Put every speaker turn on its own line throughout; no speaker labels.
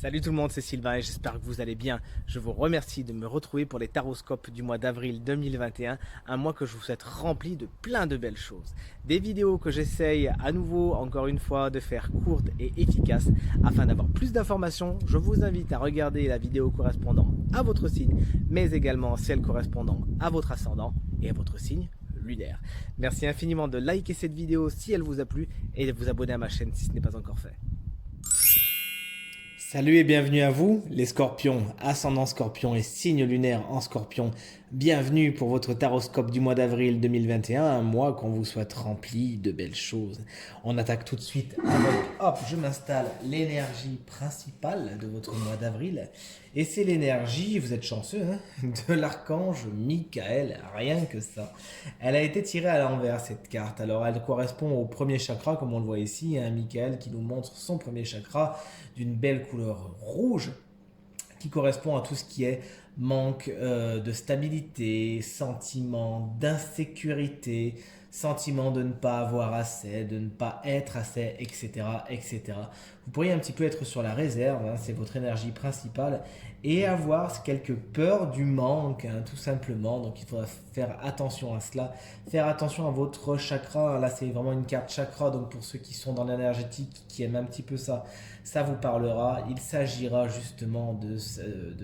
Salut tout le monde, c'est Sylvain et j'espère que vous allez bien. Je vous remercie de me retrouver pour les taroscopes du mois d'avril 2021, un mois que je vous souhaite rempli de plein de belles choses. Des vidéos que j'essaye à nouveau, encore une fois, de faire courtes et efficaces. Afin d'avoir plus d'informations, je vous invite à regarder la vidéo correspondant à votre signe, mais également celle correspondant à votre ascendant et à votre signe lunaire. Merci infiniment de liker cette vidéo si elle vous a plu et de vous abonner à ma chaîne si ce n'est pas encore fait. Salut et bienvenue à vous, les scorpions, ascendant scorpion et signe lunaire en scorpion. Bienvenue pour votre taroscope du mois d'avril 2021, un mois qu'on vous souhaite rempli de belles choses. On attaque tout de suite avec, hop, je m'installe, l'énergie principale de votre mois d'avril. Et c'est l'énergie, vous êtes chanceux, hein, de l'archange Michael, rien que ça. Elle a été tirée à l'envers cette carte, alors elle correspond au premier chakra, comme on le voit ici, un Michael qui nous montre son premier chakra d'une belle couleur rouge qui correspond à tout ce qui est manque de stabilité, sentiment d'insécurité, sentiment de ne pas avoir assez, de ne pas être assez, etc., etc. Vous pourriez un petit peu être sur la réserve, hein, c'est votre énergie principale, et avoir quelques peurs du manque, hein, tout simplement. Donc il faudra faire attention à cela, faire attention à votre chakra. Là c'est vraiment une carte chakra, donc pour ceux qui sont dans l'énergétique, qui aiment un petit peu ça, ça vous parlera. Il s'agira justement de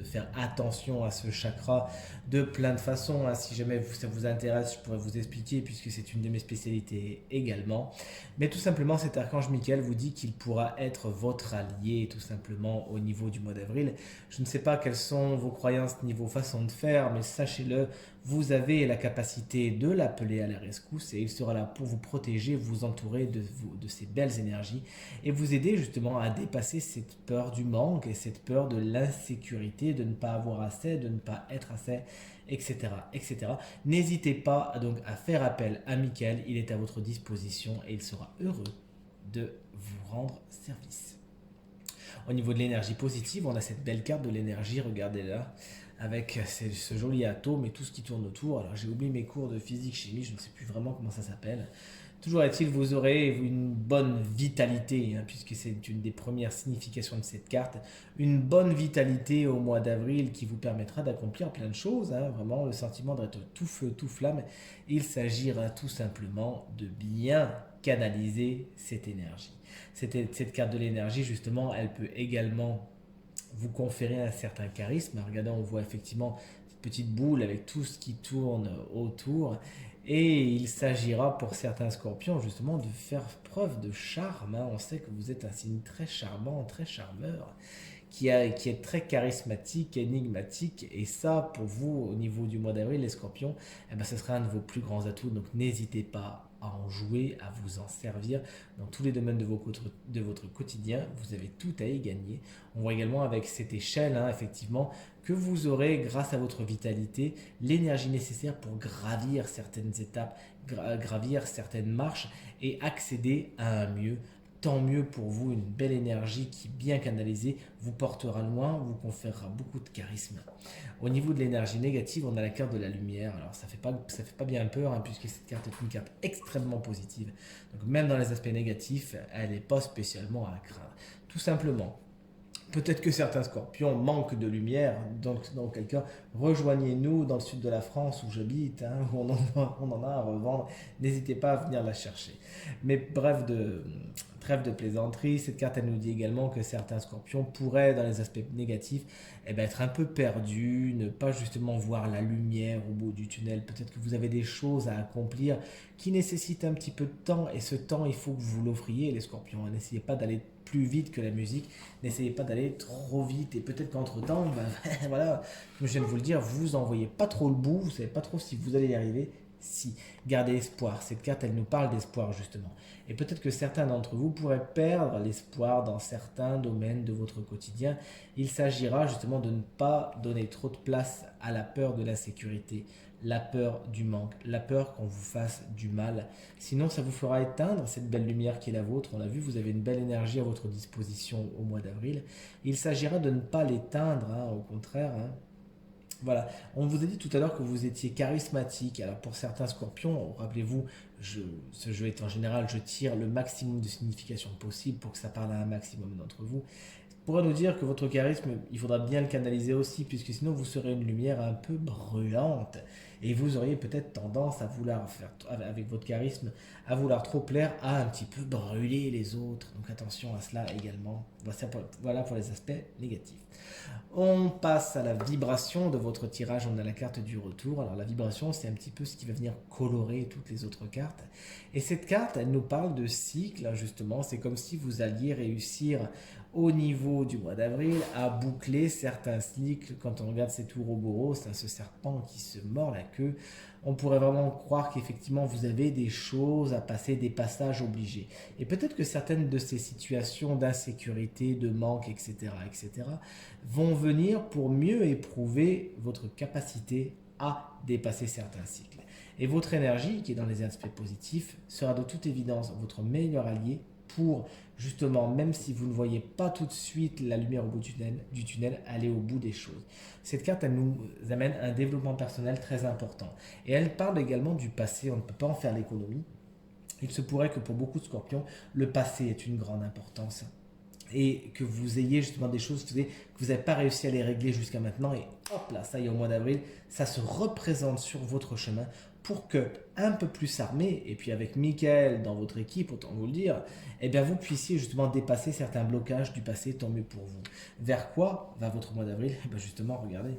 faire attention à ce chakra de plein de façons, hein. Si jamais ça vous intéresse, je pourrais vous expliquer puisque c'est une de mes spécialités également. Mais tout simplement, cet archange Michael vous dit qu'il pourra être votre allié tout simplement au niveau du mois d'avril. Je ne sais pas quelles sont vos croyances niveau façon de faire, mais sachez-le, vous avez la capacité de l'appeler à la rescousse et il sera là pour vous protéger, vous entourer de ces belles énergies et vous aider justement à dépasser cette peur du manque et cette peur de l'insécurité, de ne pas avoir assez, de ne pas être assez, etc. etc. N'hésitez pas donc à faire appel à Michael, il est à votre disposition et il sera heureux de vous rendre service. Au niveau de l'énergie positive, on a cette belle carte de l'énergie, regardez-la, avec ce joli atome et tout ce qui tourne autour. Alors j'ai oublié mes cours de physique-chimie, je ne sais plus vraiment comment ça s'appelle. Toujours est-il, vous aurez une bonne vitalité, hein, puisque c'est une des premières significations de cette carte. Une bonne vitalité au mois d'avril qui vous permettra d'accomplir plein de choses, hein, vraiment le sentiment d'être tout feu, tout flamme. Il s'agira tout simplement de bien canaliser cette énergie. Cette carte de l'énergie, justement, elle peut également vous conférer un certain charisme. Regardez, on voit effectivement cette petite boule avec tout ce qui tourne autour. Et il s'agira pour certains scorpions justement de faire preuve de charme, hein. On sait que vous êtes un signe très charmant, très charmeur, qui est très charismatique, énigmatique. Et ça, pour vous, au niveau du mois d'avril, les scorpions, eh ben, ce sera un de vos plus grands atouts. Donc n'hésitez pas à en jouer, à vous en servir dans tous les domaines de votre quotidien. Vous avez tout à y gagner. On voit également avec cette échelle, hein, effectivement, que vous aurez, grâce à votre vitalité, l'énergie nécessaire pour gravir certaines étapes, gravir certaines marches et accéder à un mieux. Tant mieux pour vous, une belle énergie qui, bien canalisée, vous portera loin, vous conférera beaucoup de charisme. Au niveau de l'énergie négative, on a la carte de la lumière. Alors ça fait pas bien peur, hein, puisque cette carte est une carte extrêmement positive. Donc même dans les aspects négatifs, elle n'est pas spécialement à craindre. Tout simplement, peut-être que certains scorpions manquent de lumière, donc dans quel cas, rejoignez-nous dans le sud de la France où j'habite, hein, où on en a à revendre. N'hésitez pas à venir la chercher. Mais bref, trêve de plaisanterie, cette carte elle nous dit également que certains scorpions pourraient, dans les aspects négatifs, être un peu perdus, ne pas justement voir la lumière au bout du tunnel. Peut-être que vous avez des choses à accomplir qui nécessitent un petit peu de temps, et ce temps, il faut que vous l'offriez, les scorpions. N'essayez pas d'aller plus vite que la musique, n'essayez pas d'aller trop vite, et peut-être qu'entre-temps, voilà, comme je viens de vous le dire, vous en voyez pas trop le bout, vous savez pas trop si vous allez y arriver. Si, gardez espoir. Cette carte, elle nous parle d'espoir justement. Et peut-être que certains d'entre vous pourraient perdre l'espoir dans certains domaines de votre quotidien. Il s'agira justement de ne pas donner trop de place à la peur de l'insécurité, la peur du manque, la peur qu'on vous fasse du mal. Sinon, ça vous fera éteindre cette belle lumière qui est la vôtre. On l'a vu, vous avez une belle énergie à votre disposition au mois d'avril. Il s'agira de ne pas l'éteindre, hein, au contraire, hein. Voilà, on vous a dit tout à l'heure que vous étiez charismatique. Alors pour certains scorpions, rappelez-vous, ce jeu est en général, je tire le maximum de signification possible pour que ça parle à un maximum d'entre vous. pourrait nous dire que votre charisme, il faudra bien le canaliser aussi, puisque sinon vous serez une lumière un peu brûlante. Et vous auriez peut-être tendance à vouloir faire, avec votre charisme, à vouloir trop plaire, à un petit peu brûler les autres. Donc attention à cela également. Voilà pour les aspects négatifs. On passe à la vibration de votre tirage. On a la carte du retour. Alors la vibration, c'est un petit peu ce qui va venir colorer toutes les autres cartes. Et cette carte, elle nous parle de cycle, justement. C'est comme si vous alliez réussir au niveau du mois d'avril à boucler certains cycles. Quand on regarde cet ouroboros, c'est ce serpent qui se mord la queue. On pourrait vraiment croire qu'effectivement vous avez des choses à passer, des passages obligés. Et peut-être que certaines de ces situations d'insécurité, de manque, etc., vont venir pour mieux éprouver votre capacité à dépasser certains cycles. Et votre énergie, qui est dans les aspects positifs, sera de toute évidence votre meilleur allié pour justement, même si vous ne voyez pas tout de suite la lumière au bout du tunnel, aller au bout des choses. Cette carte, elle nous amène un développement personnel très important. Et elle parle également du passé, on ne peut pas en faire l'économie. Il se pourrait que pour beaucoup de scorpions, le passé ait une grande importance. Et que vous ayez justement des choses que vous n'avez pas réussi à les régler jusqu'à maintenant. Et hop là, ça y est, au mois d'avril, ça se représente sur votre chemin pour que, un peu plus armé, et puis avec Michael dans votre équipe, autant vous le dire, eh bien vous puissiez justement dépasser certains blocages du passé, tant mieux pour vous. Vers quoi va votre mois d'avril? Eh bien justement, regardez.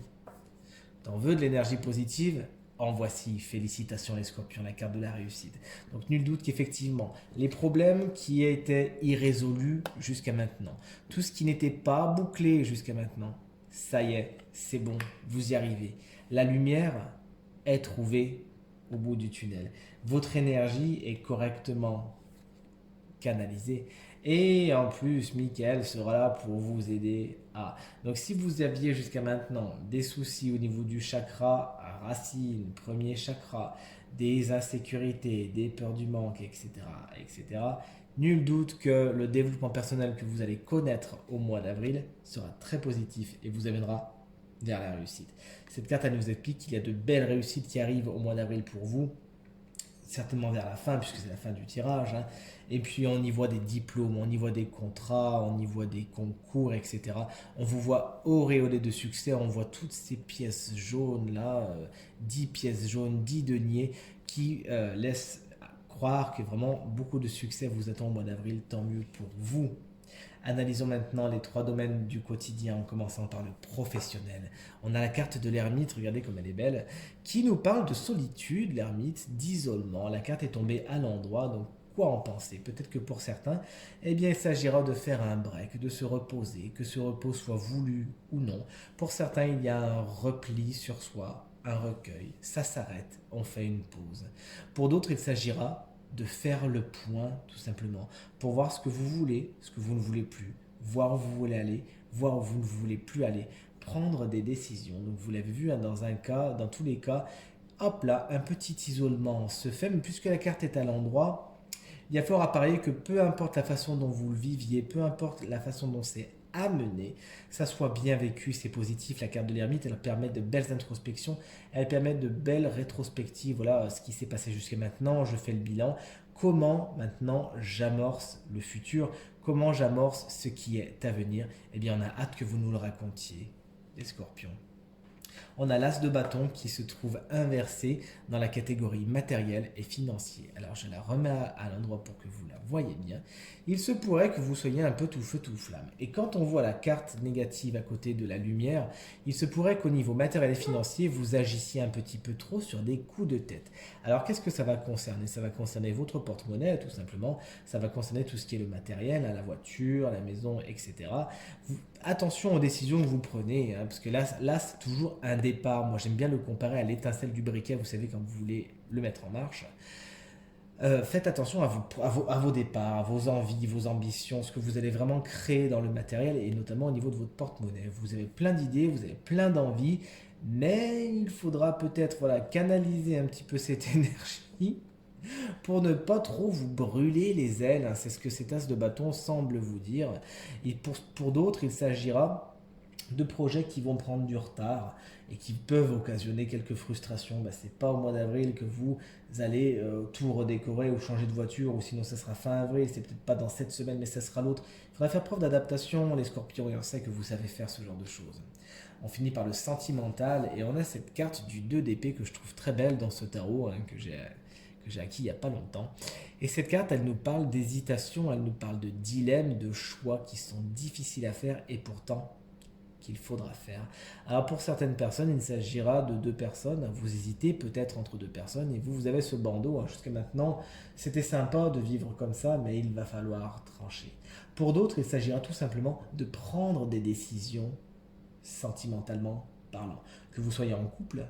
T'en veux de l'énergie positive? En voici, félicitations les scorpions, la carte de la réussite. Donc nul doute qu'effectivement, les problèmes qui étaient irrésolus jusqu'à maintenant, tout ce qui n'était pas bouclé jusqu'à maintenant, ça y est, c'est bon, vous y arrivez. La lumière est trouvée au bout du tunnel. Votre énergie est correctement canalisée. Et en plus, Michael sera là pour vous aider à... Donc si vous aviez jusqu'à maintenant des soucis au niveau du chakra racine, premier chakra, des insécurités, des peurs du manque, etc., nul doute que le développement personnel que vous allez connaître au mois d'avril sera très positif et vous amènera vers la réussite. Cette carte, elle nous explique qu'il y a de belles réussites qui arrivent au mois d'avril pour vous, certainement vers la fin, puisque c'est la fin du tirage. Et puis on y voit des diplômes, on y voit des contrats, on y voit des concours, etc. On vous voit auréolé de succès, on voit toutes ces pièces jaunes là, 10 pièces jaunes, 10 deniers, qui laissent croire que vraiment beaucoup de succès vous attend au mois d'avril, tant mieux pour vous. Analysons maintenant les 3 domaines du quotidien en commençant par le professionnel. On a la carte de l'ermite, regardez comme elle est belle, qui nous parle de solitude, l'ermite, d'isolement. La carte est tombée à l'endroit, donc quoi en penser? Peut-être que pour certains, eh bien, il s'agira de faire un break, de se reposer, que ce repos soit voulu ou non. Pour certains, il y a un repli sur soi, un recueil, ça s'arrête, on fait une pause. Pour d'autres, il s'agira de faire le point tout simplement pour voir ce que vous voulez, ce que vous ne voulez plus, voir où vous voulez aller, voir où vous ne voulez plus aller, prendre des décisions. Donc vous l'avez vu dans tous les cas, hop là, un petit isolement se fait, mais puisque la carte est à l'endroit, il y a fort à parier que peu importe la façon dont vous le viviez, peu importe la façon dont c'est amené, ça soit bien vécu, c'est positif. La carte de l'ermite, elle permet de belles introspections, elle permet de belles rétrospectives. Voilà ce qui s'est passé jusqu'à maintenant, je fais le bilan. Comment maintenant j'amorce le futur? Comment j'amorce ce qui est à venir? Eh bien, on a hâte que vous nous le racontiez, les scorpions. On a l'as de bâton qui se trouve inversé dans la catégorie matériel et financier. Alors je la remets à l'endroit pour que vous la voyez bien. Il se pourrait que vous soyez un peu tout feu tout flamme. Et quand on voit la carte négative à côté de la lumière, il se pourrait qu'au niveau matériel et financier, vous agissiez un petit peu trop sur des coups de tête. Alors qu'est-ce que ça va concerner? Ça va concerner votre porte-monnaie tout simplement. Ça va concerner tout ce qui est le matériel, la voiture, la maison, etc. Attention aux décisions que vous prenez, parce que là c'est toujours un départ. Moi, j'aime bien le comparer à l'étincelle du briquet, vous savez, quand vous voulez le mettre en marche. Faites attention à vos départs, à vos envies, vos ambitions, ce que vous allez vraiment créer dans le matériel et notamment au niveau de votre porte-monnaie. Vous avez plein d'idées, vous avez plein d'envies, mais il faudra peut-être canaliser un petit peu cette énergie pour ne pas trop vous brûler les ailes. C'est ce que cet as de bâton semble vous dire. Et pour d'autres, il s'agira de projets qui vont prendre du retard et qui peuvent occasionner quelques frustrations. Ce n'est pas au mois d'avril que vous allez tout redécorer ou changer de voiture, ou sinon ça sera fin avril, c'est peut-être pas dans cette semaine mais ça sera l'autre. Il faudra faire preuve d'adaptation les scorpions, et on sait que vous savez faire ce genre de choses. On finit par le sentimental et on a cette carte du 2 d'épée que je trouve très belle dans ce tarot, que j'ai acquis il n'y a pas longtemps. Et cette carte, elle nous parle d'hésitation, elle nous parle de dilemmes, de choix qui sont difficiles à faire et pourtant qu'il faudra faire. Alors pour certaines personnes, il s'agira de deux personnes. Vous hésitez peut-être entre deux personnes et vous avez ce bandeau. Jusqu'à maintenant, c'était sympa de vivre comme ça, mais il va falloir trancher. Pour d'autres, il s'agira tout simplement de prendre des décisions sentimentalement parlant. Que vous soyez en couple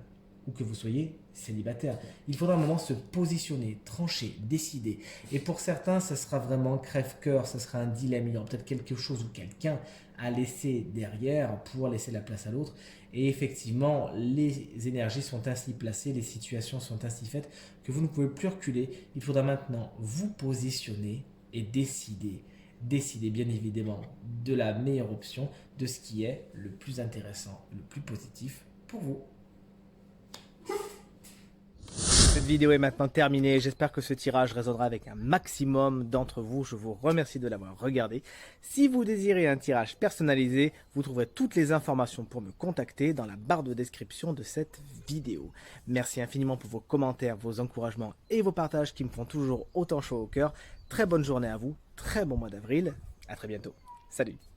ou que vous soyez célibataire. Il faudra un moment se positionner, trancher, décider. Et pour certains, ce sera vraiment crève-cœur, ce sera un dilemme. Il y aura peut-être quelque chose ou quelqu'un à laisser derrière pour laisser la place à l'autre. Et effectivement, les énergies sont ainsi placées, les situations sont ainsi faites que vous ne pouvez plus reculer. Il faudra maintenant vous positionner et décider. Décidez bien évidemment de la meilleure option, de ce qui est le plus intéressant, le plus positif pour vous. Cette vidéo est maintenant terminée. J'espère que ce tirage résonnera avec un maximum d'entre vous. Je vous remercie de l'avoir regardé. Si vous désirez un tirage personnalisé, vous trouverez toutes les informations pour me contacter dans la barre de description de cette vidéo. Merci infiniment pour vos commentaires, vos encouragements et vos partages qui me font toujours autant chaud au cœur. Très bonne journée à vous, très bon mois d'avril. À très bientôt. Salut!